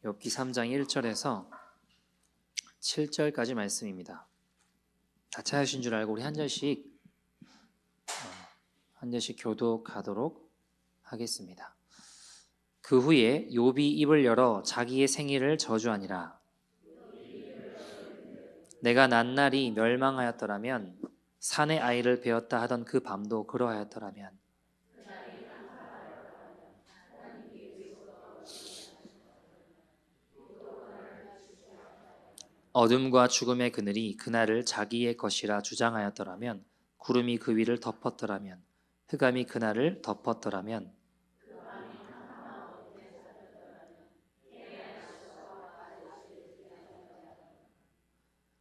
욥기 3장 1절에서 7절까지 말씀입니다. 다 찾으신 줄 알고 우리 한 절씩 교독하도록 하겠습니다. 그 후에 욥이 입을 열어 자기의 생일을 저주하니라. 내가 낱날이 멸망하였더라면 산의 아이를 베었다 하던 그 밤도 그러하였더라면 어둠과 죽음의 그늘이 그날을 자기의 것이라 주장하였더라면 구름이 그 위를 덮었더라면 흑암이 그날을 덮었더라면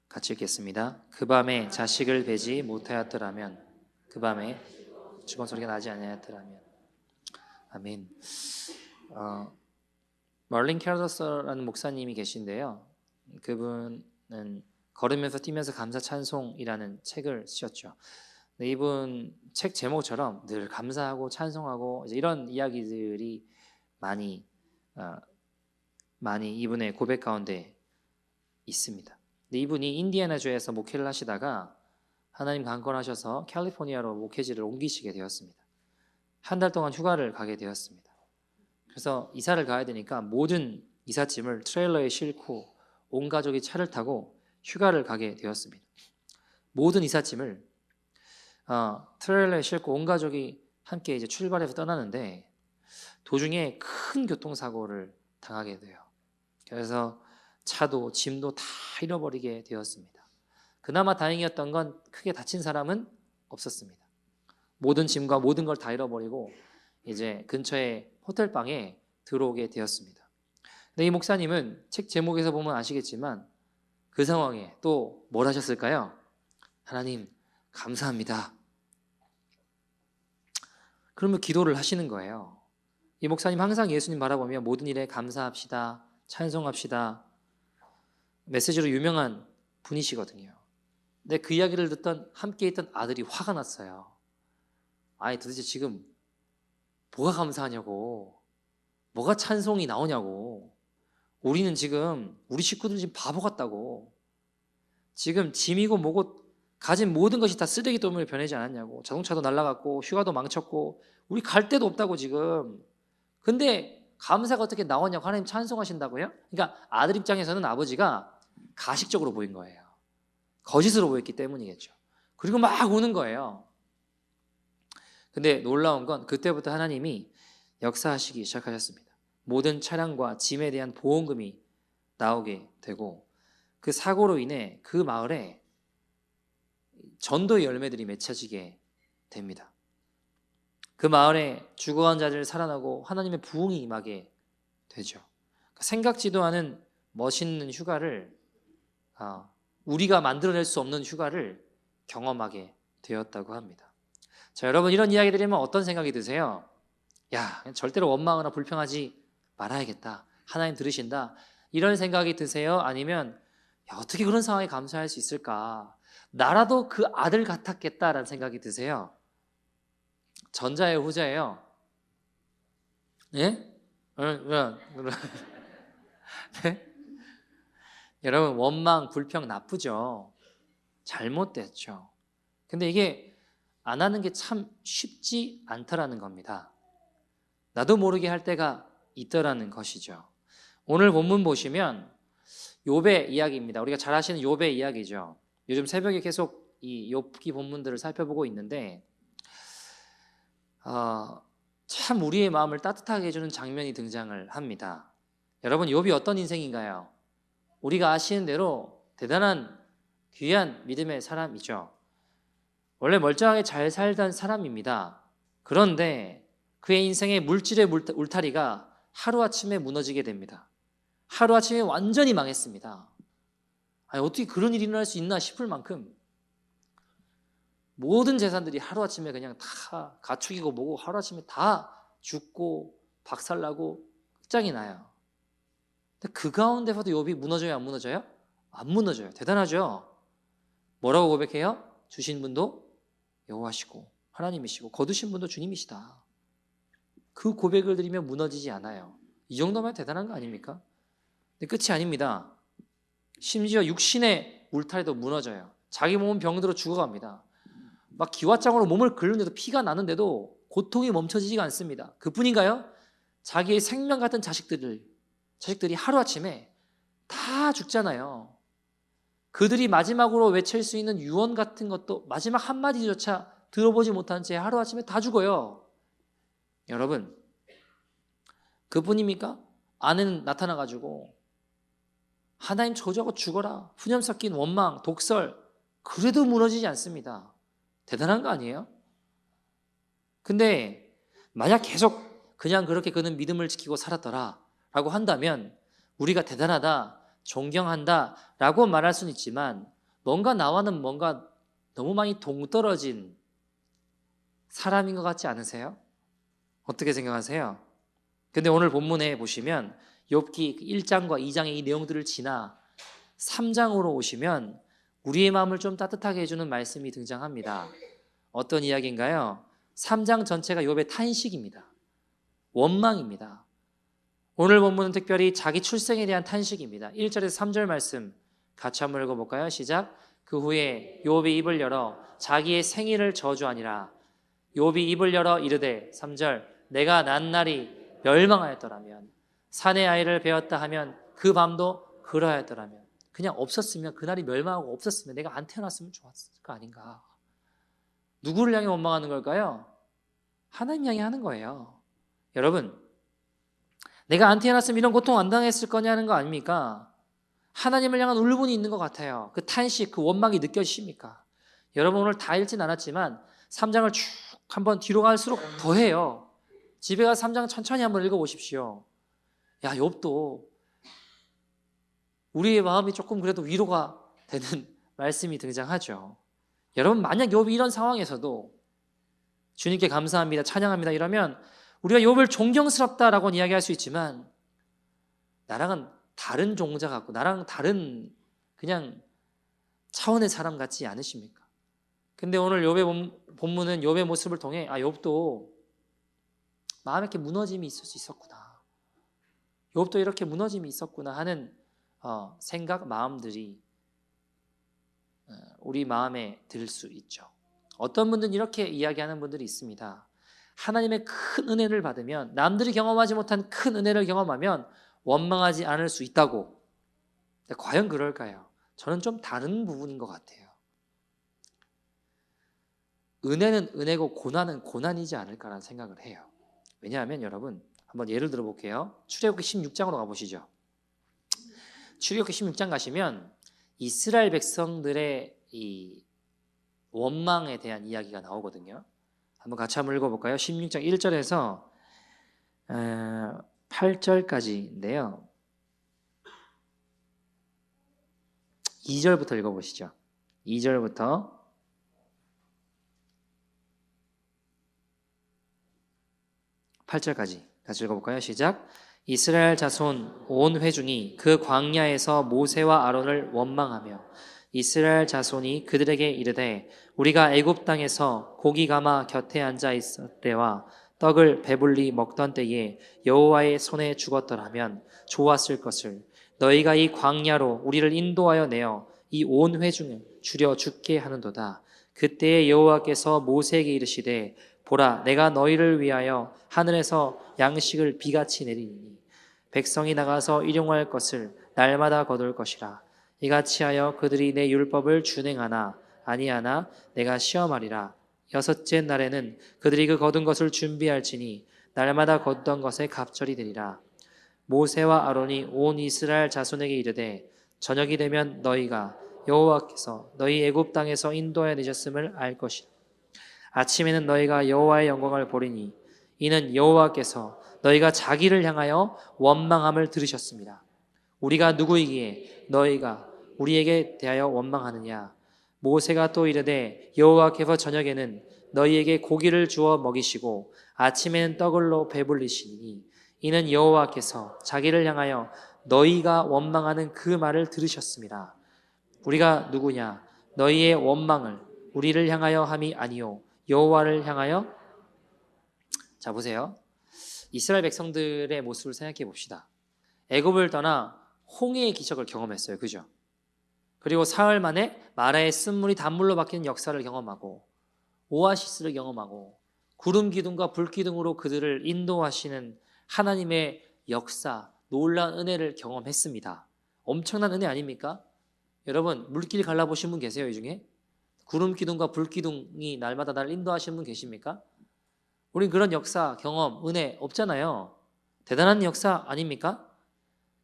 같이 읽겠습니다. 그 밤에 자식을 베지 못하였더라면 그 밤에 죽음 소리가 나지 아니하였더라면 아멘. 멀린 캐러더스라는 목사님이 계신데요. 그분은 걸으면서 뛰면서 감사 찬송이라는 책을 쓰셨죠. 근데 이분 책 제목처럼 늘 감사하고 찬송하고 이런 이야기들이 많이 이분의 고백 가운데 있습니다. 근데 이분이 인디애나주에서 목회를 하시다가 하나님 강권하셔서 캘리포니아로 목회지를 옮기시게 되었습니다. 한 달 동안 휴가를 가게 되었습니다. 그래서 이사를 가야 되니까 모든 이삿짐을 트레일러에 싣고 온 가족이 차를 타고 휴가를 가게 되었습니다. 모든 이삿짐을 트레일러에 싣고 온 가족이 함께 이제 출발해서 떠나는데 도중에 큰 교통사고를 당하게 돼요. 그래서 차도 짐도 다 잃어버리게 되었습니다. 그나마 다행이었던 건 크게 다친 사람은 없었습니다. 모든 짐과 모든 걸 다 잃어버리고 이제 근처에 호텔방에 들어오게 되었습니다. 근데 이 목사님은 책 제목에서 보면 아시겠지만 그 상황에 또 뭘 하셨을까요? 하나님 감사합니다. 그러면 기도를 하시는 거예요. 이 목사님 항상 예수님 바라보며 모든 일에 감사합시다, 찬송합시다 메시지로 유명한 분이시거든요. 근데 그 이야기를 듣던 함께 있던 아들이 화가 났어요. 아니 도대체 지금 뭐가 감사하냐고, 뭐가 찬송이 나오냐고, 우리는 지금 우리 식구들 지금 바보 같다고, 지금 짐이고 뭐고 가진 모든 것이 다 쓰레기더미로 변하지 않았냐고, 자동차도 날라갔고 휴가도 망쳤고 우리 갈 데도 없다고 지금. 근데 감사가 어떻게 나오냐고, 하나님 찬송하신다고요? 그러니까 아들 입장에서는 아버지가 가식적으로 보인 거예요. 거짓으로 보였기 때문이겠죠. 그리고 막 우는 거예요. 근데 놀라운 건 그때부터 하나님이 역사하시기 시작하셨습니다. 모든 차량과 짐에 대한 보험금이 나오게 되고 그 사고로 인해 그 마을에 전도의 열매들이 맺혀지게 됩니다. 그 마을에 죽어간 자들 살아나고 하나님의 부흥이 임하게 되죠. 생각지도 않은 멋있는 휴가를 우리가 만들어낼 수 없는 휴가를 경험하게 되었다고 합니다. 자, 여러분 이런 이야기 들으면 어떤 생각이 드세요? 야, 절대로 원망하거나 불평하지 말아야겠다, 하나님 들으신다, 이런 생각이 드세요? 아니면 야, 어떻게 그런 상황에 감사할 수 있을까, 나라도 그 아들 같았겠다라는 생각이 드세요? 전자예요, 후자예요? 예? 네? 여러분 원망, 불평 나쁘죠. 잘못됐죠. 근데 이게 안 하는 게 참 쉽지 않더라는 겁니다. 나도 모르게 할 때가 있더라는 것이죠. 오늘 본문 보시면 욥의 이야기입니다. 우리가 잘 아시는 욥의 이야기죠. 요즘 새벽에 계속 이 욥기 본문들을 살펴보고 있는데 참 우리의 마음을 따뜻하게 해주는 장면이 등장을 합니다. 여러분 욥이 어떤 인생인가요? 우리가 아시는 대로 대단한 귀한 믿음의 사람이죠. 원래 멀쩡하게 잘 살던 사람입니다. 그런데 그의 인생의 물질의 울타리가 하루아침에 무너지게 됩니다. 하루아침에 완전히 망했습니다. 아니, 어떻게 그런 일이 일어날 수 있나 싶을 만큼 모든 재산들이 하루아침에 그냥 다 가축이고 뭐고 하루아침에 다 죽고 박살나고 끝장이 나요. 근데 그 가운데서도 욥이 무너져요, 안 무너져요? 안 무너져요. 대단하죠? 뭐라고 고백해요? 주신 분도 여호와시고 하나님이시고 거두신 분도 주님이시다. 그 고백을 드리면 무너지지 않아요. 이 정도면 대단한 거 아닙니까? 근데 끝이 아닙니다. 심지어 육신의 울타리도 무너져요. 자기 몸은 병들어 죽어갑니다. 막 기왓장으로 몸을 긁는데도 피가 나는데도 고통이 멈춰지지가 않습니다. 그뿐인가요? 자기의 생명 같은 자식들이 하루아침에 다 죽잖아요. 그들이 마지막으로 외칠 수 있는 유언 같은 것도 마지막 한마디조차 들어보지 못한 채 하루아침에 다 죽어요. 여러분, 그뿐입니까? 아내는 나타나가지고 하나님 저주하고 죽어라. 푸념 섞인 원망, 독설, 그래도 무너지지 않습니다. 대단한 거 아니에요? 근데 만약 계속 그냥 그렇게 그는 믿음을 지키고 살았더라 라고 한다면 우리가 대단하다, 존경한다 라고 말할 수는 있지만 뭔가 나와는 뭔가 너무 많이 동떨어진 사람인 것 같지 않으세요? 어떻게 생각하세요? 근데 오늘 본문에 보시면 욥기 1장과 2장의 이 내용들을 지나 3장으로 오시면 우리의 마음을 좀 따뜻하게 해주는 말씀이 등장합니다. 어떤 이야기인가요? 3장 전체가 욥의 탄식입니다. 원망입니다. 오늘 본문은 특별히 자기 출생에 대한 탄식입니다. 1절에서 3절 말씀 같이 한번 읽어볼까요? 시작. 그 후에 욥이 입을 열어 자기의 생일을 저주하니라. 욥이 입을 열어 이르되 3절 내가 난 날이 멸망하였더라면 산의 아이를 베었다 하면 그 밤도 그러하였더라면 그냥 없었으면 그날이 멸망하고 없었으면 내가 안 태어났으면 좋았을 거 아닌가. 누구를 향해 원망하는 걸까요? 하나님 향해 하는 거예요. 여러분, 내가 안 태어났으면 이런 고통 안 당했을 거냐는 거 아닙니까? 하나님을 향한 울분이 있는 것 같아요. 그 탄식, 그 원망이 느껴지십니까? 여러분 오늘 다 읽진 않았지만 3장을 쭉 한번 뒤로 갈수록 더해요. 집에 가서 3장 천천히 한번 읽어보십시오. 야, 욥도 우리의 마음이 조금 그래도 위로가 되는 말씀이 등장하죠. 여러분 만약 욥이 이런 상황에서도 주님께 감사합니다, 찬양합니다 이러면 우리가 욥을 존경스럽다라고 이야기할 수 있지만 나랑은 다른 종자 같고 나랑 다른 그냥 차원의 사람 같지 않으십니까? 근데 오늘 욥의 본문은 욥의 모습을 통해 욥도 마음에 이렇게 무너짐이 있을 수 있었구나. 욥도 이렇게 무너짐이 있었구나 하는 생각, 마음들이 우리 마음에 들 수 있죠. 어떤 분들은 이렇게 이야기하는 분들이 있습니다. 하나님의 큰 은혜를 받으면 남들이 경험하지 못한 큰 은혜를 경험하면 원망하지 않을 수 있다고. 과연 그럴까요? 저는 좀 다른 부분인 것 같아요. 은혜는 은혜고 고난은 고난이지 않을까라는 생각을 해요. 왜냐하면 여러분 한번 예를 들어볼게요. 출애굽기 16장으로 가보시죠. 출애굽기 16장 가시면 이스라엘 백성들의 이 원망에 대한 이야기가 나오거든요. 한번 같이 한번 읽어볼까요? 16장 1절에서 8절까지인데요. 2절부터 읽어보시죠. 2절부터 8절까지 같이 읽어볼까요? 시작. 이스라엘 자손 온 회중이 그 광야에서 모세와 아론을 원망하며 이스라엘 자손이 그들에게 이르되 우리가 애굽 땅에서 고기 가마 곁에 앉아 있을 때와 떡을 배불리 먹던 때에 여호와의 손에 죽었더라면 좋았을 것을 너희가 이 광야로 우리를 인도하여 내어 이 온 회중을 줄여 죽게 하는도다. 그때에 여호와께서 모세에게 이르시되 보라 내가 너희를 위하여 하늘에서 양식을 비같이 내리니 백성이 나가서 일용할 것을 날마다 거둘 것이라. 이같이 하여 그들이 내 율법을 준행하나 아니하나 내가 시험하리라. 여섯째 날에는 그들이 그 거둔 것을 준비할지니 날마다 거두던 것에 갑절이 되리라. 모세와 아론이 온 이스라엘 자손에게 이르되 저녁이 되면 너희가 여호와께서 너희 애굽 땅에서 인도하여 내셨음을 알 것이라. 아침에는 너희가 여호와의 영광을 보리니 이는 여호와께서 너희가 자기를 향하여 원망함을 들으셨습니다. 우리가 누구이기에 너희가 우리에게 대하여 원망하느냐. 모세가 또 이르되 여호와께서 저녁에는 너희에게 고기를 주어 먹이시고 아침에는 떡을로 배불리시니 이는 여호와께서 자기를 향하여 너희가 원망하는 그 말을 들으셨습니다. 우리가 누구냐. 너희의 원망을 우리를 향하여 함이 아니요 여호와를 향하여. 자 보세요. 이스라엘 백성들의 모습을 생각해 봅시다. 애굽을 떠나 홍해의 기적을 경험했어요. 그죠? 그리고 사흘 만에 마라의 쓴물이 단물로 바뀌는 역사를 경험하고 오아시스를 경험하고 구름 기둥과 불 기둥으로 그들을 인도하시는 하나님의 역사, 놀라운 은혜를 경험했습니다. 엄청난 은혜 아닙니까? 여러분 물길 갈라보신 분 계세요? 이 중에? 구름 기둥과 불 기둥이 날마다 나를 인도하시는 분 계십니까? 우린 그런 역사, 경험, 은혜 없잖아요. 대단한 역사 아닙니까?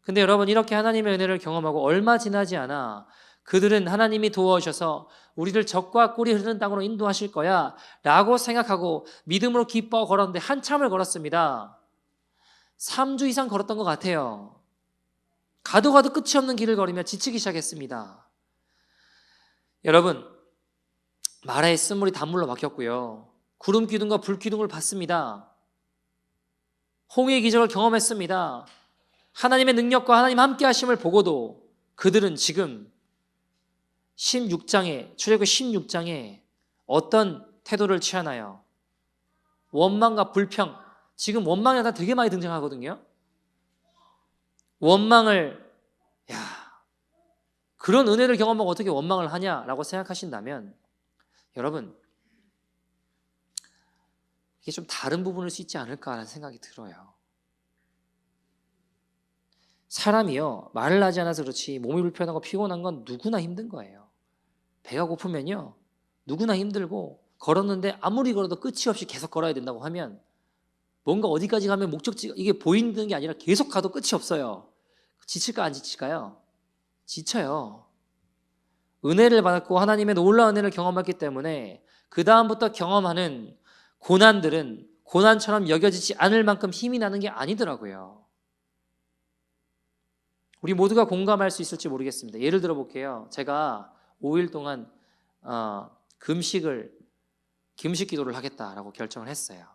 근데 여러분 이렇게 하나님의 은혜를 경험하고 얼마 지나지 않아 그들은 하나님이 도와주셔서 우리를 적과 꿀이 흐르는 땅으로 인도하실 거야 라고 생각하고 믿음으로 기뻐 걸었는데 한참을 걸었습니다. 3주 이상 걸었던 것 같아요. 가도 끝이 없는 길을 걸으며 지치기 시작했습니다. 여러분 마라의 쓴물이 단물로 바뀌었고요. 구름 기둥과 불 기둥을 봤습니다. 홍해의 기적을 경험했습니다. 하나님의 능력과 하나님 함께 하심을 보고도 그들은 지금 16장에 출애굽기 16장에 어떤 태도를 취하나요? 원망과 불평. 지금 원망이 다 되게 많이 등장하거든요. 원망을 그런 은혜를 경험하고 어떻게 원망을 하냐라고 생각하신다면 여러분 이게 좀 다른 부분일 수 있지 않을까라는 생각이 들어요. 사람이요 말을 하지 않아서 그렇지 몸이 불편하고 피곤한 건 누구나 힘든 거예요. 배가 고프면요 누구나 힘들고 걸었는데 아무리 걸어도 끝이 없이 계속 걸어야 된다고 하면 뭔가 어디까지 가면 목적지가 이게 보이는 게 아니라 계속 가도 끝이 없어요. 지칠까 안 지칠까요? 지쳐요. 은혜를 받았고 하나님의 놀라운 은혜를 경험했기 때문에 그 다음부터 경험하는 고난들은 고난처럼 여겨지지 않을 만큼 힘이 나는 게 아니더라고요. 우리 모두가 공감할 수 있을지 모르겠습니다. 예를 들어 볼게요. 제가 5일 동안 금식 기도를 하겠다라고 결정을 했어요.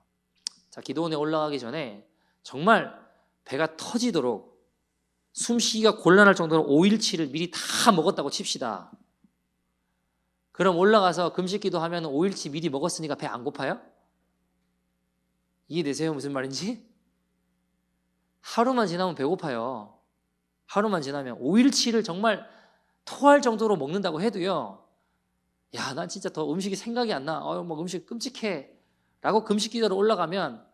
자, 기도원에 올라가기 전에 정말 배가 터지도록 숨쉬기가 곤란할 정도로 5일치를 미리 다 먹었다고 칩시다. 그럼 올라가서 금식 기도하면 5일치 미리 먹었으니까 배 안 고파요? 이해되세요? 무슨 말인지? 하루만 지나면 배고파요. 하루만 지나면 5일치를 정말 토할 정도로 먹는다고 해도요. 야, 난 진짜 더 음식이 생각이 안 나. 뭐 음식 끔찍해. 라고 금식 기도로 올라가면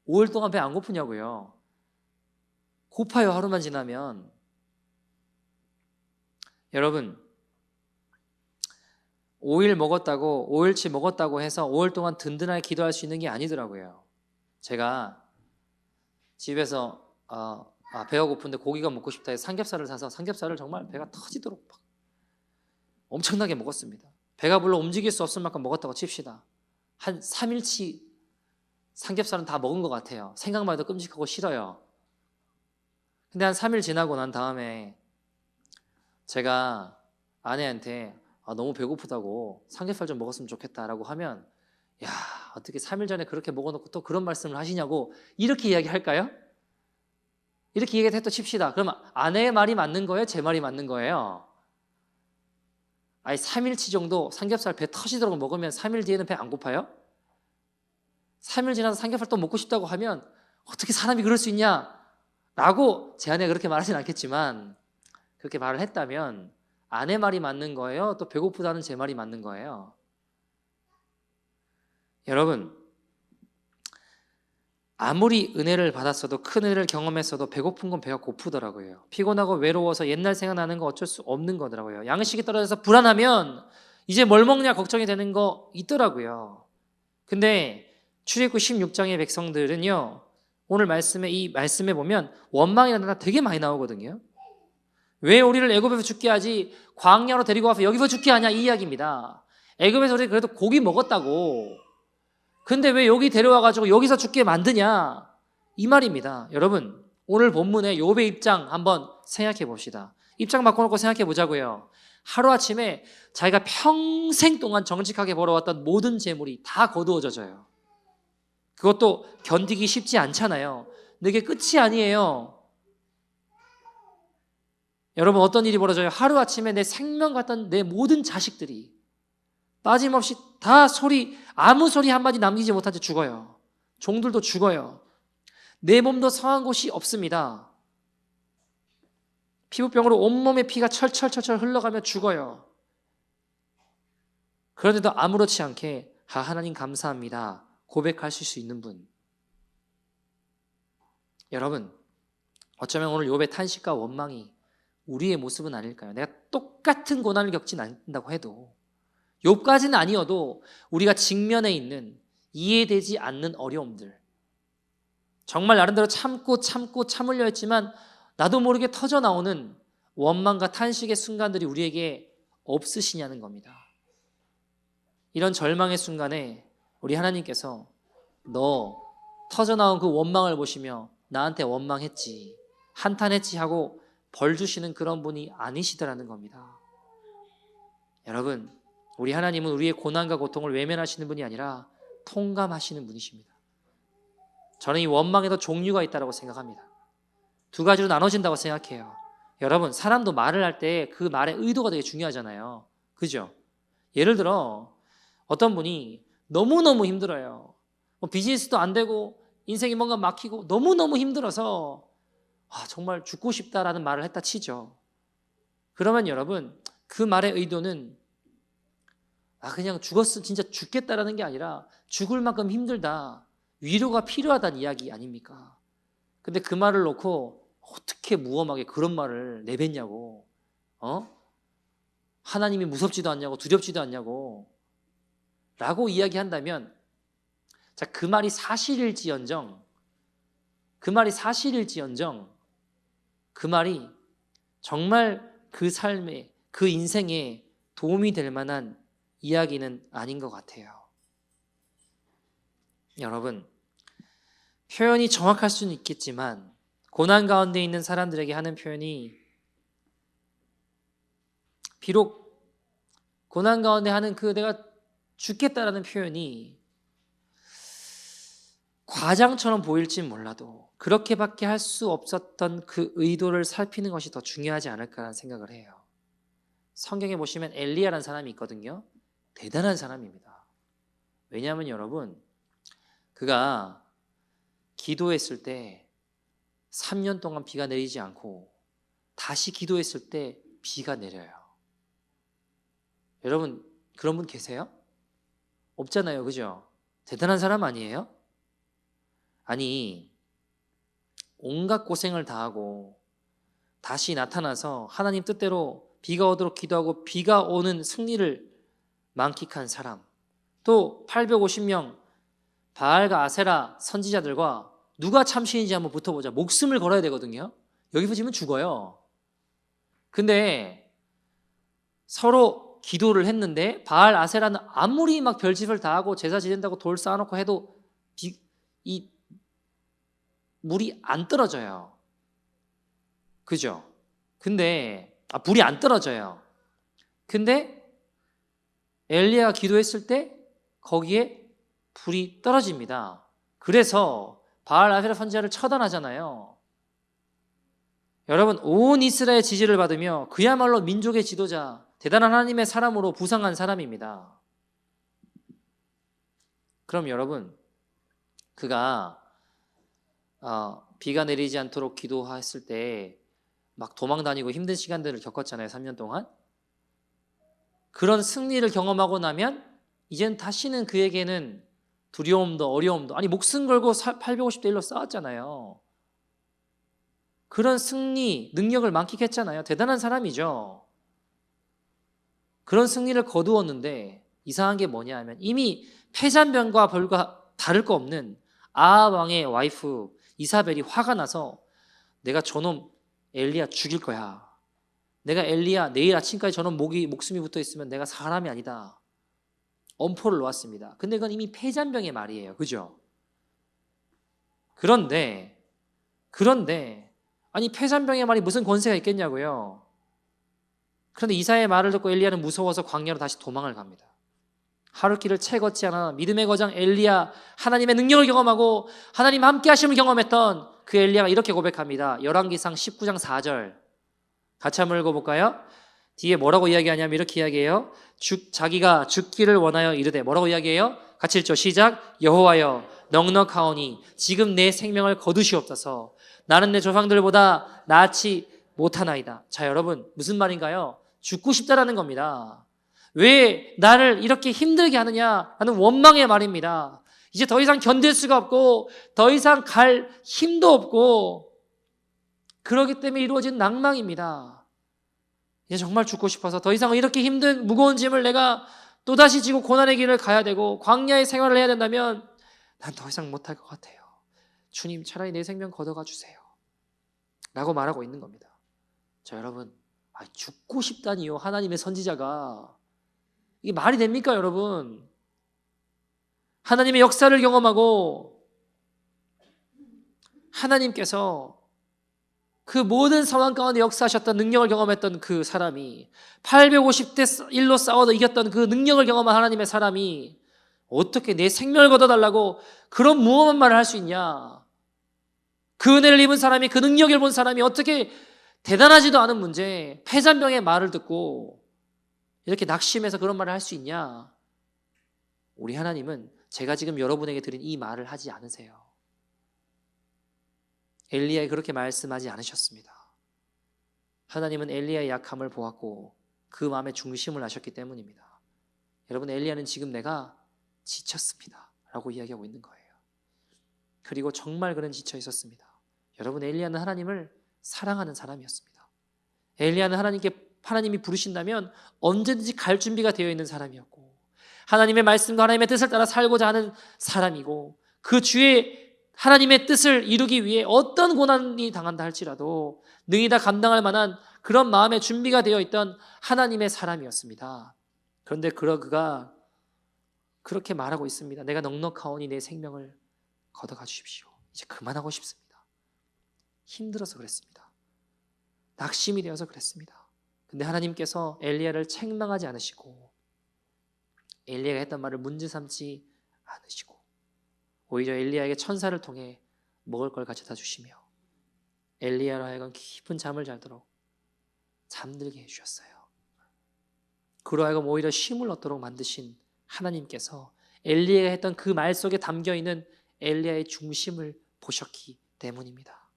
5일 동안 배 안 고프냐고요. 고파요, 하루만 지나면. 여러분 5일치 먹었다고 해서 5일 동안 든든하게 기도할 수 있는 게 아니더라고요. 제가 집에서 배가 고픈데 고기가 먹고 싶다 해서 삼겹살을 사서 삼겹살을 정말 배가 터지도록 엄청나게 먹었습니다. 배가 불러 움직일 수 없을 만큼 먹었다고 칩시다. 한 3일치 삼겹살은 다 먹은 것 같아요. 생각만 해도 끔찍하고 싫어요. 근데 한 3일 지나고 난 다음에 제가 아내한테 너무 배고프다고 삼겹살 좀 먹었으면 좋겠다라고 하면 야, 어떻게 3일 전에 그렇게 먹어놓고 또 그런 말씀을 하시냐고 이렇게 이야기할까요? 이렇게 얘기해도 칩시다. 그러면 아내의 말이 맞는 거예요? 제 말이 맞는 거예요? 아니 3일치 정도 삼겹살 배 터지도록 먹으면 3일 뒤에는 배 안 고파요? 3일 지나서 삼겹살 또 먹고 싶다고 하면 어떻게 사람이 그럴 수 있냐? 라고 제 아내가 그렇게 말하진 않겠지만 그렇게 말을 했다면 아내 말이 맞는 거예요? 또 배고프다는 제 말이 맞는 거예요? 여러분 아무리 은혜를 받았어도 큰 은혜를 경험했어도 배고픈 건 배가 고프더라고요. 피곤하고 외로워서 옛날 생각나는 거 어쩔 수 없는 거더라고요. 양식이 떨어져서 불안하면 이제 뭘 먹냐 걱정이 되는 거 있더라고요. 근데 출애굽기 16장의 백성들은요 오늘 이 말씀에 보면 원망이라는 단어가 되게 많이 나오거든요. 왜 우리를 애굽에서 죽게 하지 광야로 데리고 와서 여기서 죽게 하냐 이 이야기입니다. 애굽에서 우리 그래도 고기 먹었다고 근데 왜 여기 데려와가지고 여기서 죽게 만드냐 이 말입니다. 여러분 오늘 본문의 욥의 입장 한번 생각해 봅시다. 입장 바꿔놓고 생각해 보자고요. 하루아침에 자기가 평생 동안 정직하게 벌어왔던 모든 재물이 다 거두어져요. 그것도 견디기 쉽지 않잖아요. 근데 이게 끝이 아니에요. 여러분 어떤 일이 벌어져요? 하루아침에 내 생명 같던 내 모든 자식들이 빠짐없이 다 아무 소리 한마디 남기지 못한 채 죽어요. 종들도 죽어요. 내 몸도 성한 곳이 없습니다. 피부병으로 온몸에 피가 철철철철 흘러가며 죽어요. 그런데도 아무렇지 않게 하나님 감사합니다 고백하실 수 있는 분. 여러분, 어쩌면 오늘 욥의 탄식과 원망이 우리의 모습은 아닐까요? 내가 똑같은 고난을 겪진 않는다고 해도, 욥까지는 아니어도 우리가 직면해 있는 이해되지 않는 어려움들, 정말 나름대로 참고 참으려 했지만 나도 모르게 터져나오는 원망과 탄식의 순간들이 우리에게 없으시냐는 겁니다. 이런 절망의 순간에 우리 하나님께서 너 터져나온 그 원망을 보시며 나한테 원망했지, 한탄했지 하고 벌 주시는 그런 분이 아니시더라는 겁니다. 여러분, 우리 하나님은 우리의 고난과 고통을 외면하시는 분이 아니라 통감하시는 분이십니다. 저는 이 원망에도 종류가 있다고 생각합니다. 두 가지로 나눠진다고 생각해요. 여러분, 사람도 말을 할 때 그 말의 의도가 되게 중요하잖아요. 그죠? 예를 들어 어떤 분이 너무너무 힘들어요. 비즈니스도 안 되고 인생이 뭔가 막히고 너무너무 힘들어서 정말 죽고 싶다라는 말을 했다 치죠. 그러면 여러분, 그 말의 의도는 그냥 진짜 죽겠다라는 게 아니라 죽을 만큼 힘들다, 위로가 필요하다는 이야기 아닙니까? 근데 그 말을 놓고 어떻게 무엄하게 그런 말을 내뱉냐고, 하나님이 무섭지도 않냐고, 두렵지도 않냐고 라고 이야기한다면, 자, 그 말이 사실일지언정 그 말이 정말 그 삶에, 그 인생에 도움이 될 만한 이야기는 아닌 것 같아요. 여러분, 표현이 정확할 수는 있겠지만 고난 가운데 있는 사람들에게 하는 표현이, 비록 고난 가운데 하는 그 내가 죽겠다라는 표현이 과장처럼 보일진 몰라도 그렇게밖에 할 수 없었던 그 의도를 살피는 것이 더 중요하지 않을까라는 생각을 해요. 성경에 보시면 엘리야라는 사람이 있거든요. 대단한 사람입니다. 왜냐하면 여러분, 그가 기도했을 때 3년 동안 비가 내리지 않고 다시 기도했을 때 비가 내려요. 여러분, 그런 분 계세요? 없잖아요. 그죠? 대단한 사람 아니에요? 아니, 온갖 고생을 다하고 다시 나타나서 하나님 뜻대로 비가 오도록 기도하고 비가 오는 승리를 만끽한 사람, 또 850명 바알과 아세라 선지자들과 누가 참신인지 한번 붙어보자. 목숨을 걸어야 되거든요. 여기서 지면 죽어요. 근데 서로 기도를 했는데 바알, 아세라는 아무리 막 별짓을 다 하고 제사 지낸다고 돌 쌓아놓고 해도 이 물이 안 떨어져요. 그죠? 근데 불이 안 떨어져요. 근데 엘리야가 기도했을 때 거기에 불이 떨어집니다. 그래서 바알 아세라 선지자를 처단하잖아요. 여러분, 온 이스라엘 지지를 받으며 그야말로 민족의 지도자, 대단한 하나님의 사람으로 부상한 사람입니다. 그럼 여러분, 그가 비가 내리지 않도록 기도했을 때 막 도망 다니고 힘든 시간들을 겪었잖아요. 3년 동안. 그런 승리를 경험하고 나면 이젠 다시는 그에게는 두려움도 어려움도, 아니 목숨 걸고 850대 1로 싸웠잖아요. 그런 승리, 능력을 만끽했잖아요. 대단한 사람이죠. 그런 승리를 거두었는데 이상한 게 뭐냐 하면 이미 패잔병과 별과 다를 거 없는 아합 왕의 와이프 이사벨이 화가 나서 내가 저놈 엘리야 죽일 거야. 내가 엘리야 내일 아침까지 저놈 목숨이 붙어 있으면 내가 사람이 아니다. 엄포를 놓았습니다. 근데 그건 이미 패잔병의 말이에요. 그죠? 그런데 아니 패잔병의 말이 무슨 권세가 있겠냐고요. 그런데 이사의 말을 듣고 엘리야는 무서워서 광야로 다시 도망을 갑니다. 하루길을 채 걷지 않아 믿음의 거장 엘리야, 하나님의 능력을 경험하고 하나님 함께 하심을 경험했던 그 엘리야가 이렇게 고백합니다. 열왕기상 19장 4절 같이 한번 읽어볼까요? 뒤에 뭐라고 이야기하냐면 이렇게 이야기해요. 자기가 죽기를 원하여 이르되, 뭐라고 이야기해요? 같이 읽죠. 시작. 여호와여 넉넉하오니 지금 내 생명을 거두시옵소서. 나는 내 조상들보다 낫지 못하나이다. 자, 여러분, 무슨 말인가요? 죽고 싶다라는 겁니다. 왜 나를 이렇게 힘들게 하느냐 하는 원망의 말입니다. 이제 더 이상 견딜 수가 없고 더 이상 갈 힘도 없고 그러기 때문에 이루어진 낭망입니다. 이제 정말 죽고 싶어서 더 이상 이렇게 힘든 무거운 짐을 내가 또다시 지고 고난의 길을 가야 되고 광야의 생활을 해야 된다면 난 더 이상 못할 것 같아요. 주님, 차라리 내 생명 걷어가 주세요 라고 말하고 있는 겁니다. 자, 여러분, 죽고 싶다니요, 하나님의 선지자가. 이게 말이 됩니까, 여러분? 하나님의 역사를 경험하고 하나님께서 그 모든 상황 가운데 역사하셨던 능력을 경험했던 그 사람이 850대 1로 싸워도 이겼던 그 능력을 경험한 하나님의 사람이 어떻게 내 생명을 걷어달라고 그런 무엄한 말을 할 수 있냐? 그 은혜를 입은 사람이, 그 능력을 본 사람이 어떻게 대단하지도 않은 문제, 폐잔병의 말을 듣고 이렇게 낙심해서 그런 말을 할 수 있냐? 우리 하나님은 제가 지금 여러분에게 드린 이 말을 하지 않으세요. 엘리야에 그렇게 말씀하지 않으셨습니다. 하나님은 엘리야의 약함을 보았고 그 마음의 중심을 아셨기 때문입니다. 여러분, 엘리야는 지금 내가 지쳤습니다 라고 이야기하고 있는 거예요. 그리고 정말 그는 지쳐 있었습니다. 여러분, 엘리야는 하나님을 사랑하는 사람이었습니다. 엘리야는 하나님이 부르신다면 언제든지 갈 준비가 되어 있는 사람이었고 하나님의 말씀과 하나님의 뜻을 따라 살고자 하는 사람이고 그 주의 하나님의 뜻을 이루기 위해 어떤 고난이 당한다 할지라도 능히 다 감당할 만한 그런 마음의 준비가 되어 있던 하나님의 사람이었습니다. 그런데 그가 그렇게 말하고 있습니다. 내가 넉넉하오니 내 생명을 걷어가 주십시오. 이제 그만하고 싶습니다. 힘들어서 그랬습니다. 낙심이 되어서 그랬습니다. 근데 하나님께서 엘리야를 책망하지 않으시고 엘리야가 했던 말을 문제 삼지 않으시고 오히려 엘리야에게 천사를 통해 먹을 걸 가져다 주시며 엘리야로 하여금 깊은 잠을 자도록 잠들게 해주셨어요. 그로 하여금 오히려 쉼을 얻도록 만드신 하나님께서 엘리야가 했던 그 말 속에 담겨있는 엘리야의 중심을 보셨기 때문입니다.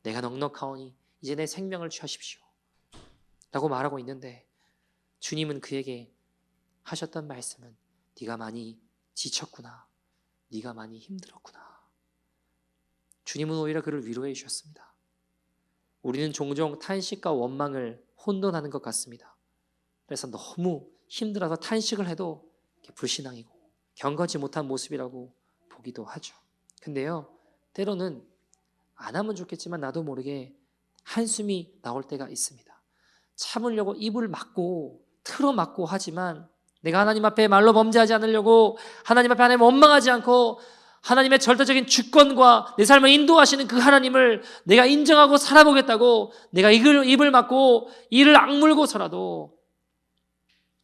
내가 넉넉하오니 이제 내 생명을 취하십시오 라고 말하고 있는데 주님은 그에게 하셨던 말씀은 네가 많이 지쳤구나, 네가 많이 힘들었구나. 주님은 오히려 그를 위로해 주셨습니다. 우리는 종종 탄식과 원망을 혼돈하는 것 같습니다. 그래서 너무 힘들어서 탄식을 해도 불신앙이고 경건치 못한 모습이라고 보기도 하죠. 근데요, 때로는 안 하면 좋겠지만 나도 모르게 한숨이 나올 때가 있습니다. 참으려고 입을 막고 틀어막고 하지만 내가 하나님 앞에 말로 범죄하지 않으려고 하나님 앞에 하나님 원망하지 않고 하나님의 절대적인 주권과 내 삶을 인도하시는 그 하나님을 내가 인정하고 살아보겠다고 내가 입을 막고 이를 악물고서라도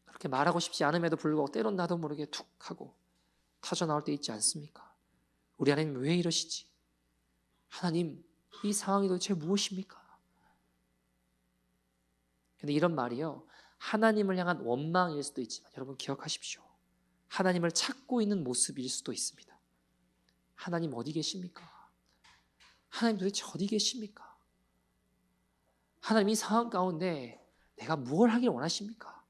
그렇게 말하고 싶지 않음에도 불구하고 때론 나도 모르게 툭 하고 터져나올 때 있지 않습니까? 우리 하나님 왜 이러시지? 하나님, 이 상황이 도대체 무엇입니까? 근데 이런 말이요, 하나님을 향한 원망일 수도 있지만 여러분 기억하십시오. 하나님을 찾고 있는 모습일 수도 있습니다. 하나님 어디 계십니까? 하나님 도대체 어디 계십니까? 하나님 이 상황 가운데 내가 무엇을 하길 원하십니까?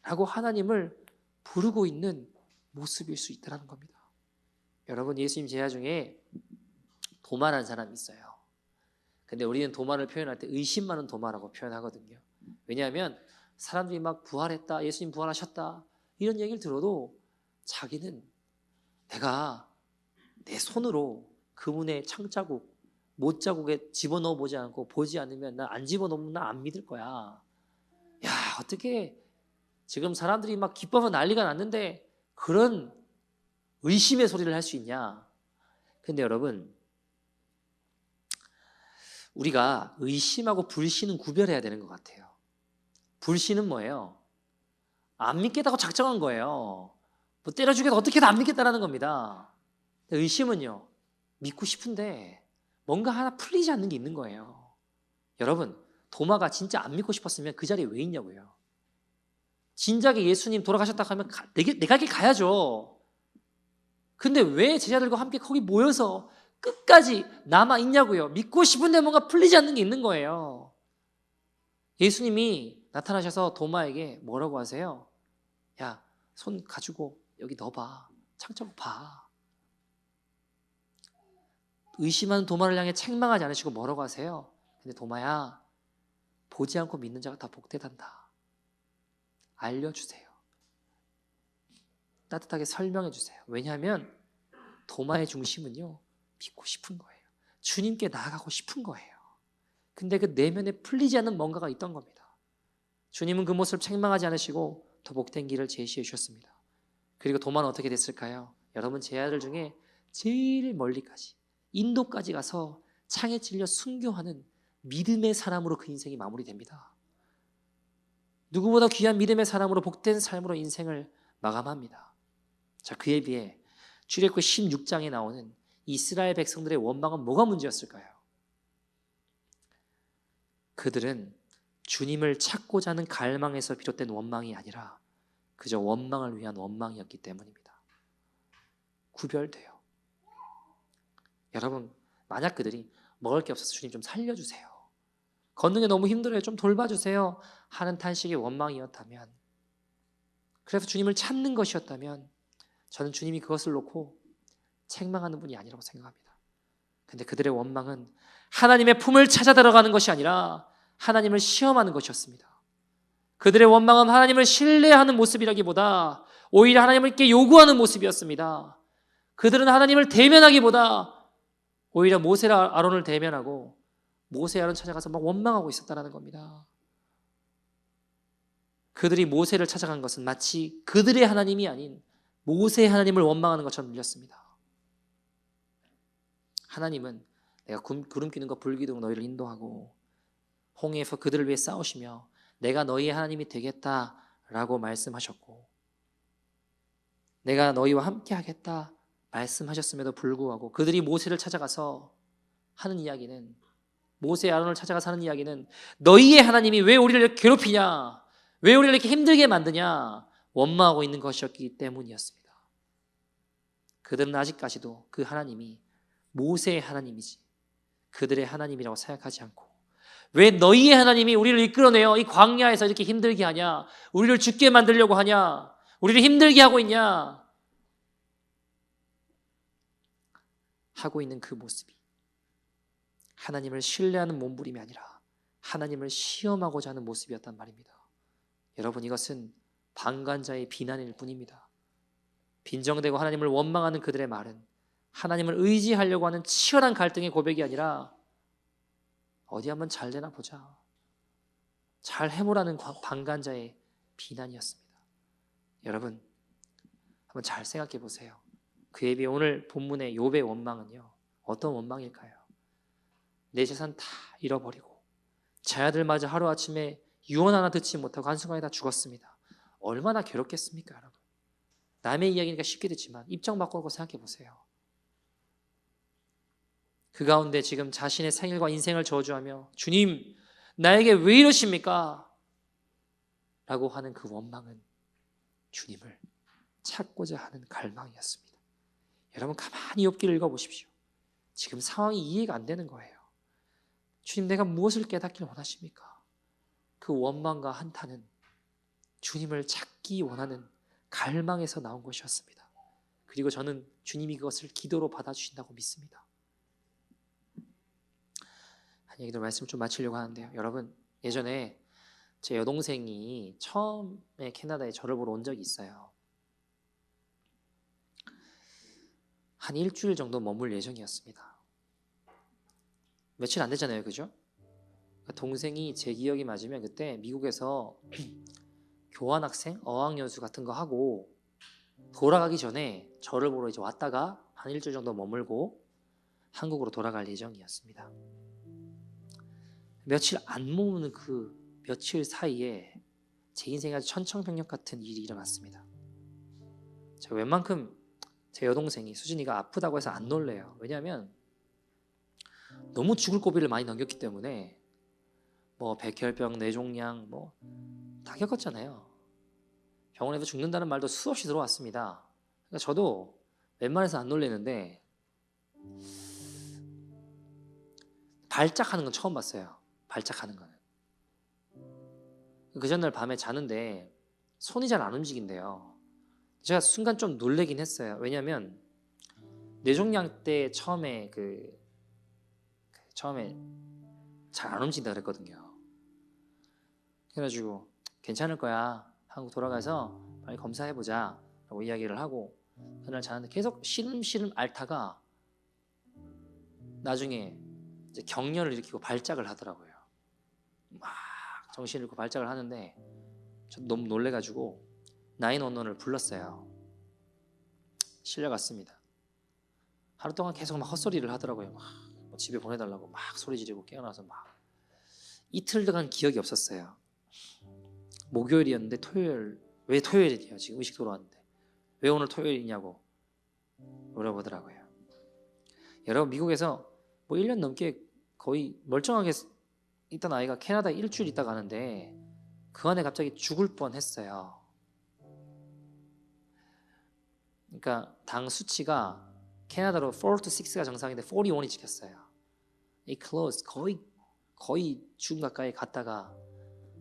라고 하나님을 부르고 있는 모습일 수 있다는 겁니다. 여러분, 예수님 제자 중에 도마라는 사람이 있어요. 근데 우리는 도마를 표현할 때 의심 많은 도마라고 표현하거든요. 왜냐하면 사람들이 막 부활했다, 예수님 부활하셨다 이런 얘기를 들어도 자기는 내가 내 손으로 그분의 창자국, 못자국에 집어넣어 보지 않고 보지 않으면 난 안 집어넣으면 난 안 믿을 거야. 야, 어떻게 지금 사람들이 막 기뻐하면 난리가 났는데 그런 의심의 소리를 할 수 있냐? 근데 여러분, 우리가 의심하고 불신은 구별해야 되는 것 같아요. 불신은 뭐예요? 안 믿겠다고 작정한 거예요. 뭐 때려 죽여도 어떻게든 안 믿겠다라는 겁니다. 의심은요, 믿고 싶은데 뭔가 하나 풀리지 않는 게 있는 거예요. 여러분, 도마가 진짜 안 믿고 싶었으면 그 자리에 왜 있냐고요. 진작에 예수님 돌아가셨다고 하면 내가 길 가야죠. 근데 왜 제자들과 함께 거기 모여서 끝까지 남아 있냐고요. 믿고 싶은데 뭔가 풀리지 않는 게 있는 거예요. 예수님이 나타나셔서 도마에게 뭐라고 하세요? 야, 손 가지고 여기 넣어봐. 창자국 봐. 의심하는 도마를 향해 책망하지 않으시고 뭐라고 하세요? 근데 도마야, 보지 않고 믿는 자가 다 복되단다. 알려주세요. 따뜻하게 설명해 주세요. 왜냐하면 도마의 중심은요, 믿고 싶은 거예요. 주님께 나아가고 싶은 거예요. 근데 그 내면에 풀리지 않는 뭔가가 있던 겁니다. 주님은 그 모습을 책망하지 않으시고 더 복된 길을 제시해 주셨습니다. 그리고 도마는 어떻게 됐을까요? 여러분, 제 아들 중에 제일 멀리까지, 인도까지 가서 창에 찔려 순교하는 믿음의 사람으로 그 인생이 마무리됩니다. 누구보다 귀한 믿음의 사람으로 복된 삶으로 인생을 마감합니다. 자, 그에 비해 출애굽기 16장에 나오는 이스라엘 백성들의 원망은 뭐가 문제였을까요? 그들은 주님을 찾고자 하는 갈망에서 비롯된 원망이 아니라 그저 원망을 위한 원망이었기 때문입니다. 구별돼요. 여러분, 만약 그들이 먹을 게 없어서 주님 좀 살려주세요, 걷는 게 너무 힘들어요, 좀 돌봐주세요 하는 탄식의 원망이었다면, 그래서 주님을 찾는 것이었다면 저는 주님이 그것을 놓고 책망하는 분이 아니라고 생각합니다. 근데 그들의 원망은 하나님의 품을 찾아 들어가는 것이 아니라 하나님을 시험하는 것이었습니다. 그들의 원망은 하나님을 신뢰하는 모습이라기보다 오히려 하나님께 요구하는 모습이었습니다. 그들은 하나님을 대면하기보다 오히려 모세와 아론을 대면하고 모세 아론 찾아가서 막 원망하고 있었다는 겁니다. 그들이 모세를 찾아간 것은 마치 그들의 하나님이 아닌 모세의 하나님을 원망하는 것처럼 들렸습니다. 하나님은 내가 구름 기둥과 불 기둥 너희를 인도하고 홍해에서 그들을 위해 싸우시며 내가 너희의 하나님이 되겠다라고 말씀하셨고, 내가 너희와 함께 하겠다 말씀하셨음에도 불구하고 그들이 모세를 찾아가서 하는 이야기는, 모세 아론을 찾아가서 하는 이야기는 너희의 하나님이 왜 우리를 이렇게 괴롭히냐, 왜 우리를 이렇게 힘들게 만드냐 원망하고 있는 것이었기 때문이었습니다. 그들은 아직까지도 그 하나님이 모세의 하나님이지 그들의 하나님이라고 생각하지 않고, 왜 너희의 하나님이 우리를 이끌어내어 이 광야에서 이렇게 힘들게 하냐, 우리를 죽게 만들려고 하냐, 우리를 힘들게 하고 있냐 하고 있는 그 모습이 하나님을 신뢰하는 몸부림이 아니라 하나님을 시험하고자 하는 모습이었단 말입니다. 여러분, 이것은 방관자의 비난일 뿐입니다. 빈정대고 하나님을 원망하는 그들의 말은 하나님을 의지하려고 하는 치열한 갈등의 고백이 아니라 어디 한번 잘 되나 보자, 잘 해보라는 방관자의 비난이었습니다. 여러분, 한번 잘 생각해 보세요. 그에 비해 오늘 본문의 욥의 원망은요, 어떤 원망일까요? 내 재산 다 잃어버리고 제 아들마저 하루아침에 유언 하나 듣지 못하고 한순간에 다 죽었습니다. 얼마나 괴롭겠습니까, 여러분? 남의 이야기니까 쉽게 듣지만 입장 바꾸고 생각해 보세요. 그 가운데 지금 자신의 생일과 인생을 저주하며 주님, 나에게 왜 이러십니까? 라고 하는 그 원망은 주님을 찾고자 하는 갈망이었습니다. 여러분, 가만히 욥기를 읽어보십시오. 지금 상황이 이해가 안 되는 거예요. 주님, 내가 무엇을 깨닫길 원하십니까? 그 원망과 한탄은 주님을 찾기 원하는 갈망에서 나온 것이었습니다. 그리고 저는 주님이 그것을 기도로 받아주신다고 믿습니다. 한 얘기도 말씀을 좀 마치려고 하는데요. 여러분, 예전에 제 여동생이 처음에 캐나다에 저를 보러 온 적이 있어요. 한 일주일 정도 머물 예정이었습니다. 며칠 안 되잖아요, 그죠? 동생이 제 기억이 맞으면 그때 미국에서 교환학생, 어학연수 같은 거 하고 돌아가기 전에 저를 보러 이제 왔다가 한 일주일 정도 머물고 한국으로 돌아갈 예정이었습니다. 며칠 안 머무는 그 며칠 사이에 제 인생에 아주 천청병력 같은 일이 일어났습니다. 제가 웬만큼 제 여동생이 수진이가 아프다고 해서 안 놀래요. 왜냐하면 너무 죽을 고비를 많이 넘겼기 때문에 뭐 백혈병, 뇌종양 뭐 다 겪었잖아요. 병원에서 죽는다는 말도 수없이 들어왔습니다. 그러니까 저도 웬만해서 안 놀래는데 발작하는 건 처음 봤어요. 발작하는 거는. 그 전날 밤에 자는데 손이 잘 안 움직인대요. 제가 순간 좀 놀래긴 했어요. 왜냐하면 뇌종양 때 처음에 처음에 잘 안 움직인다 그랬거든요. 그래가지고 괜찮을 거야. 한국 돌아가서 빨리 검사해보자 라고 이야기를 하고 그날 자는데 계속 시름시름 앓다가 나중에 이제 경련을 일으키고 발작을 하더라고요. 막 정신을 잃고 발작을 하는데 저 너무 놀래가지고 911을 불렀어요. 실려갔습니다. 하루 동안 계속 막 헛소리를 하더라고요. 막 집에 보내달라고 막 소리 지르고 깨어나서 막 이틀간 기억이 없었어요. 목요일이었는데 토요일, 왜 토요일이에요? 지금 의식 돌아왔는데 왜 오늘 토요일이냐고 물어보더라고요. 여러분 미국에서 뭐 1년 넘게 거의 멀쩡하게 있던 아이가 캐나다에 일주일 있다 가는데 그 안에 갑자기 죽을 뻔했어요. 그러니까 당 수치가 캐나다로 4 to 6가 정상인데 41이 찍혔어요. 이 close 거의 죽음 가까이 갔다가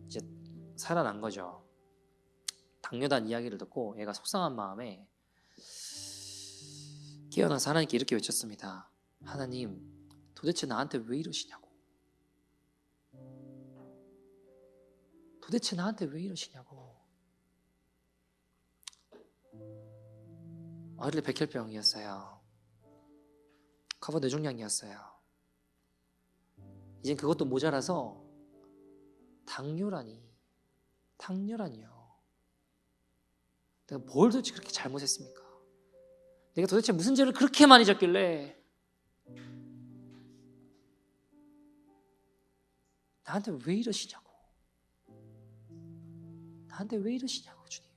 이제 살아난 거죠. 당뇨단 이야기를 듣고 얘가 속상한 마음에 깨어나서 하나님께 이렇게 외쳤습니다. 하나님, 도대체 나한테 왜 이러시냐고. 도대체 나한테 왜 이러시냐고. 어릴 때 백혈병이었어요. 커버 뇌종양이었어요. 이젠 그것도 모자라서 당뇨라니요. 내가 뭘 도대체 그렇게 잘못했습니까? 내가 도대체 무슨 죄를 그렇게 많이 졌길래 나한테 왜 이러시냐고. 나한테 왜 이러시냐고 주님.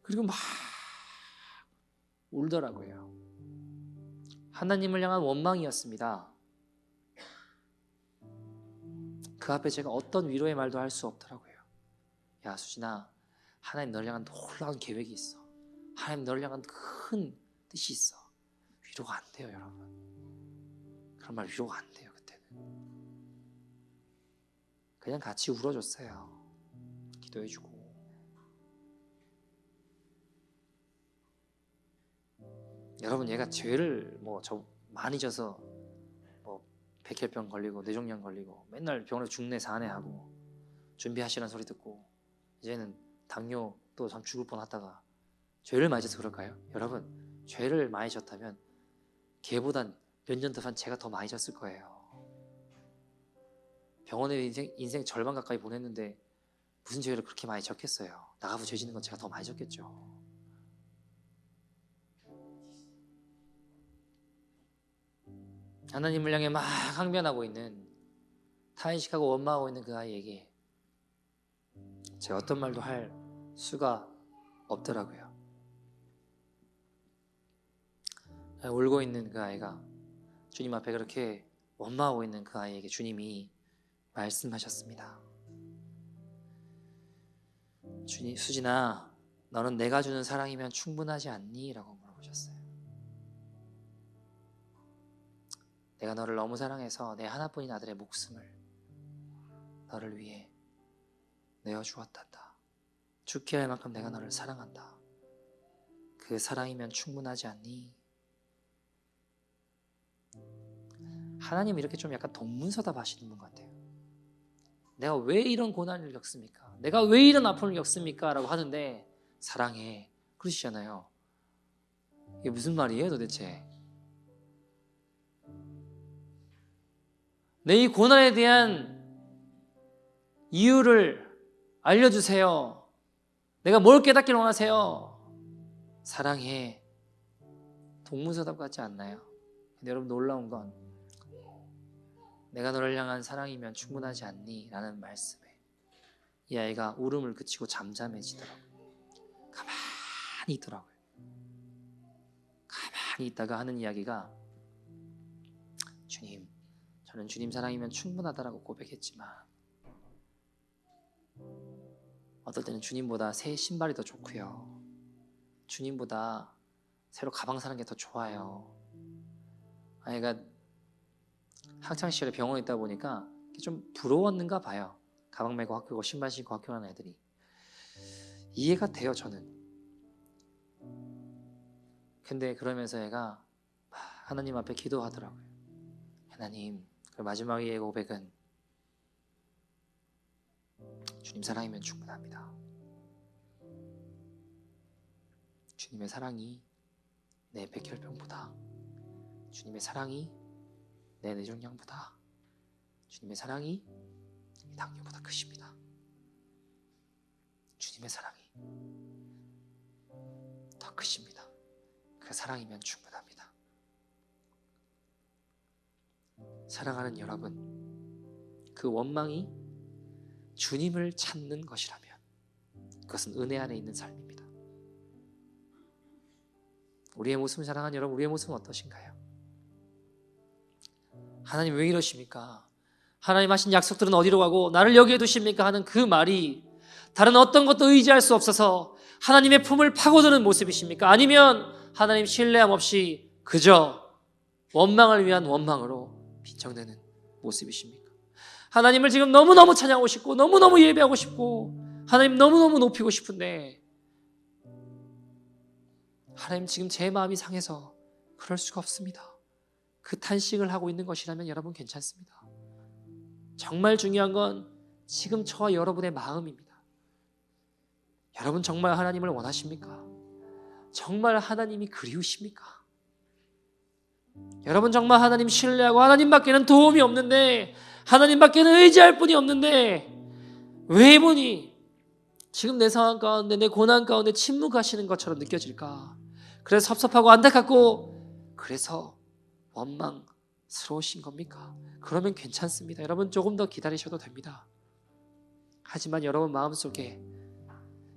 그리고 막 울더라고요. 하나님을 향한 원망이었습니다. 그 앞에 제가 어떤 위로의 말도 할 수 없더라고요. 야 수진아, 하나님 너를 향한 놀라운 계획이 있어. 하나님 너를 향한 큰 뜻이 있어. 위로가 안 돼요 여러분. 그런 말 위로가 안 돼요. 그때는 그냥 같이 울어줬어요. 기도해주고. 여러분 얘가 죄를 많이 져서 백혈병 걸리고 뇌종양 걸리고 맨날 병원에 죽네 사네 하고 준비하시라는 소리 듣고 이제는 당뇨 또 참 죽을 뻔하다가 죄를 많이 져서 그럴까요? 여러분 죄를 많이 졌다면 걔보단 몇 년 더 산 제가 더 많이 졌을 거예요. 병원에 인생 절반 가까이 보냈는데 무슨 죄를 그렇게 많이 졌겠어요. 나가서 죄 지는 건 제가 더 많이 졌겠죠. 하나님을 향해 막 항변하고 있는, 타인식하고 원망하고 있는 그 아이에게 제가 어떤 말도 할 수가 없더라고요. 울고 있는 그 아이가 주님 앞에 그렇게 원망하고 있는 그 아이에게 주님이 말씀하셨습니다. 주님, 수진아, 너는 내가 주는 사랑이면 충분하지 않니? 라고 물어보셨어요. 내가 너를 너무 사랑해서 내 하나뿐인 아들의 목숨을 너를 위해 내어주었단다. 죽게 할 만큼 내가 너를 사랑한다. 그 사랑이면 충분하지 않니? 하나님 이렇게 좀 약간 동문서답 하시는 분 같아요. 내가 왜 이런 고난을 겪습니까? 내가 왜 이런 아픔을 겪습니까? 라고 하는데 사랑해 그러시잖아요. 이게 무슨 말이에요 도대체? 내 이 고난에 대한 이유를 알려주세요. 내가 뭘 깨닫길 원하세요? 사랑해. 동문서답 같지 않나요? 근데 여러분 놀라운 건 내가 너를 향한 사랑이면 충분하지 않니? 라는 말씀에 이 아이가 울음을 그치고 잠잠해지더라고요. 가만히 있더라고요. 가만히 있다가 하는 이야기가 주님, 저는 주님 사랑이면 충분하다라고 고백했지만 어떨 때는 주님보다 새 신발이 더 좋고요. 주님보다 새로 가방 사는 게 더 좋아요. 아이가 학창 시절에 병원에 있다 보니까 좀 부러웠는가 봐요. 가방 메고 학교고 신발 신고 학교 가는 애들이. 이해가 돼요, 저는. 근데 그러면서 애가 하나님 앞에 기도하더라고요. 하나님, 그 마지막의 고백은 주님 사랑이면 충분합니다. 주님의 사랑이 내 백혈병보다, 주님의 사랑이 내 뇌종양보다, 주님의 사랑이 당뇨보다 크십니다. 주님의 사랑이 더 크십니다. 그 사랑이면 충분합니다. 사랑하는 여러분, 그 원망이 주님을 찾는 것이라면 그것은 은혜 안에 있는 삶입니다. 우리의 모습, 사랑하는 여러분, 우리의 모습은 어떠신가요? 하나님 왜 이러십니까? 하나님 하신 약속들은 어디로 가고 나를 여기에 두십니까? 하는 그 말이 다른 어떤 것도 의지할 수 없어서 하나님의 품을 파고드는 모습이십니까? 아니면 하나님 신뢰함 없이 그저 원망을 위한 원망으로 빈정대는 모습이십니까? 하나님을 지금 너무너무 찬양하고 싶고 너무너무 예배하고 싶고 하나님 너무너무 높이고 싶은데 하나님 지금 제 마음이 상해서 그럴 수가 없습니다. 그 탄식을 하고 있는 것이라면 여러분 괜찮습니다. 정말 중요한 건 지금 저와 여러분의 마음입니다. 여러분 정말 하나님을 원하십니까? 정말 하나님이 그리우십니까? 여러분 정말 하나님 신뢰하고 하나님밖에는 도움이 없는데 하나님밖에는 의지할 분이 없는데 왜 이분이 지금 내 상황 가운데 내 고난 가운데 침묵하시는 것처럼 느껴질까? 그래서 섭섭하고 안타깝고 그래서 원망스러우신 겁니까? 그러면 괜찮습니다. 여러분 조금 더 기다리셔도 됩니다. 하지만 여러분 마음속에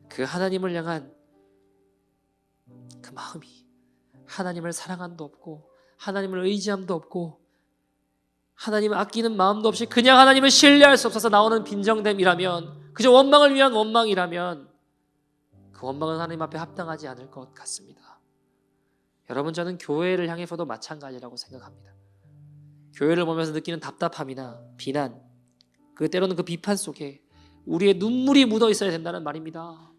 그 하나님을 향한 그 마음이 하나님을 사랑함도 없고 하나님을 의지함도 없고 하나님을 아끼는 마음도 없이 그냥 하나님을 신뢰할 수 없어서 나오는 빈정됨이라면 그저 원망을 위한 원망이라면 그 원망은 하나님 앞에 합당하지 않을 것 같습니다. 여러분 저는 교회를 향해서도 마찬가지라고 생각합니다. 교회를 보면서 느끼는 답답함이나 비난 그 때로는 그 비판 속에 우리의 눈물이 묻어 있어야 된다는 말입니다.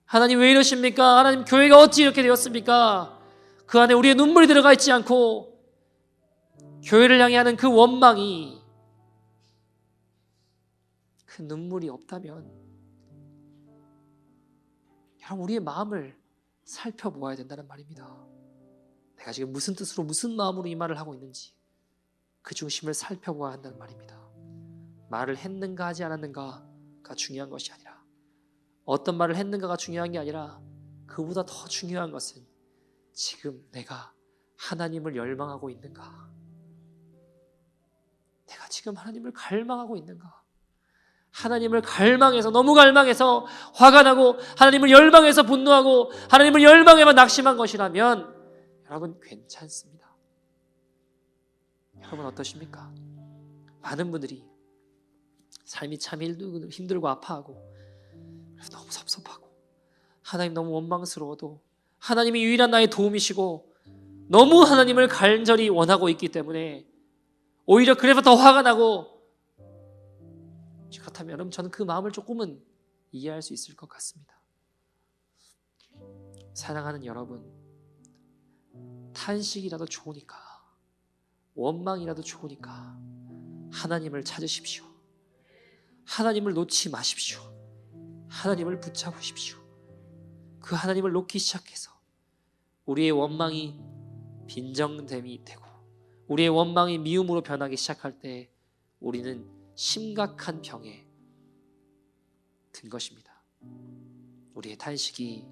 하나님 왜 이러십니까? 하나님 교회가 어찌 이렇게 되었습니까? 그 안에 우리의 눈물이 들어가 있지 않고 교회를 향해 하는 그 원망이 그 눈물이 없다면 여러분 우리의 마음을 살펴보아야 된다는 말입니다. 내가 지금 무슨 뜻으로 무슨 마음으로 이 말을 하고 있는지 그 중심을 살펴보아야 한다는 말입니다. 말을 했는가 하지 않았는가가 중요한 것이 아니라 어떤 말을 했는가가 중요한 게 아니라 그보다 더 중요한 것은 지금 내가 하나님을 열망하고 있는가? 내가 지금 하나님을 갈망하고 있는가? 하나님을 갈망해서 너무 갈망해서 화가 나고 하나님을 열망해서 분노하고 하나님을 열망해만 낙심한 것이라면 여러분 괜찮습니다. 여러분 어떠십니까? 많은 분들이 삶이 참 힘들고 아파하고 그래서 너무 섭섭하고 하나님 너무 원망스러워도 하나님이 유일한 나의 도움이시고 너무 하나님을 간절히 원하고 있기 때문에 오히려 그래서 더 화가 나고 그렇다면 여러분 저는 그 마음을 조금은 이해할 수 있을 것 같습니다. 사랑하는 여러분 탄식이라도 좋으니까 원망이라도 좋으니까 하나님을 찾으십시오. 하나님을 놓지 마십시오. 하나님을 붙잡으십시오. 그 하나님을 놓기 시작해서 우리의 원망이 빈정됨이 되고 우리의 원망이 미움으로 변하기 시작할 때 우리는 심각한 병에 든 것입니다. 우리의 탄식이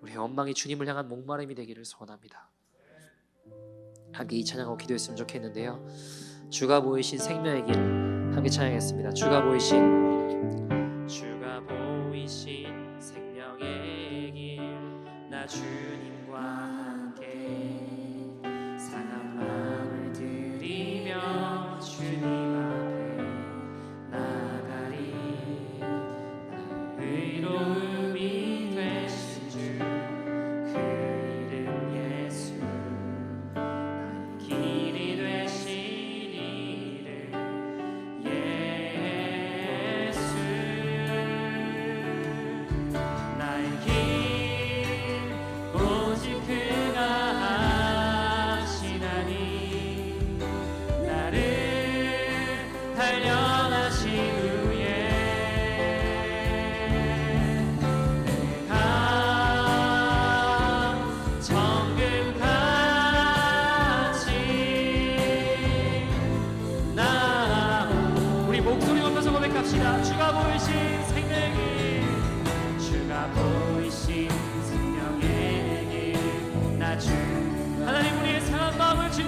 우리의 원망이 주님을 향한 목마름이 되기를 소원합니다. 함께 이 찬양하고 기도했으면 좋겠는데요. 주가 보이신 생명의 길 함께 찬양했습니다. 주가 보이신 생명의 길 나 주님과 함께 상한 마음을 들이며 주님 앞에 나가리 나의 의로움이 되신 주 그 이름 예수 나의 길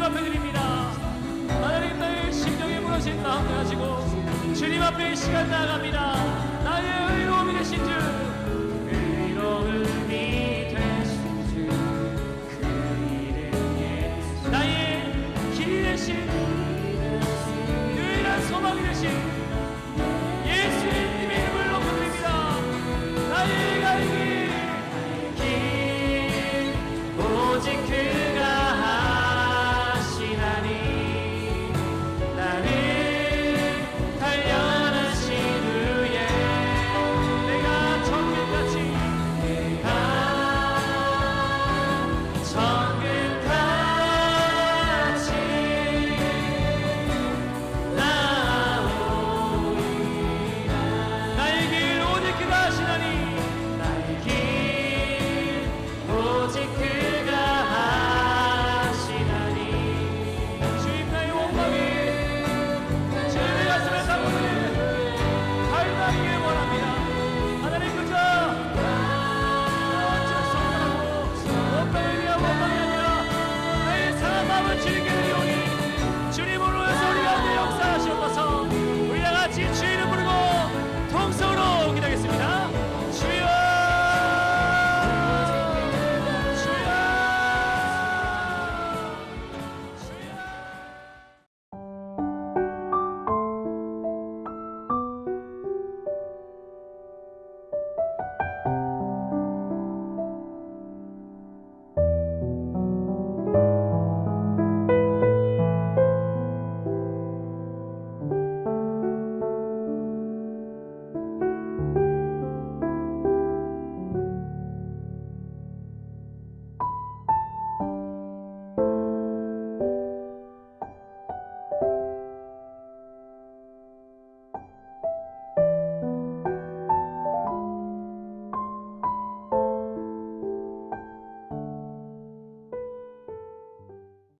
주님 앞에 드립니다. 하나님, 나의 심령에 무너진 마음 가지고 주님 앞에 이 시간 나아갑니다. 나의 의로움이 되신 주, 의로움이 되신 주, 그 이름 예수. 나의 길이 되신, 유일한 소망이 되신 예수님의 이름을 높여드립니다. 나의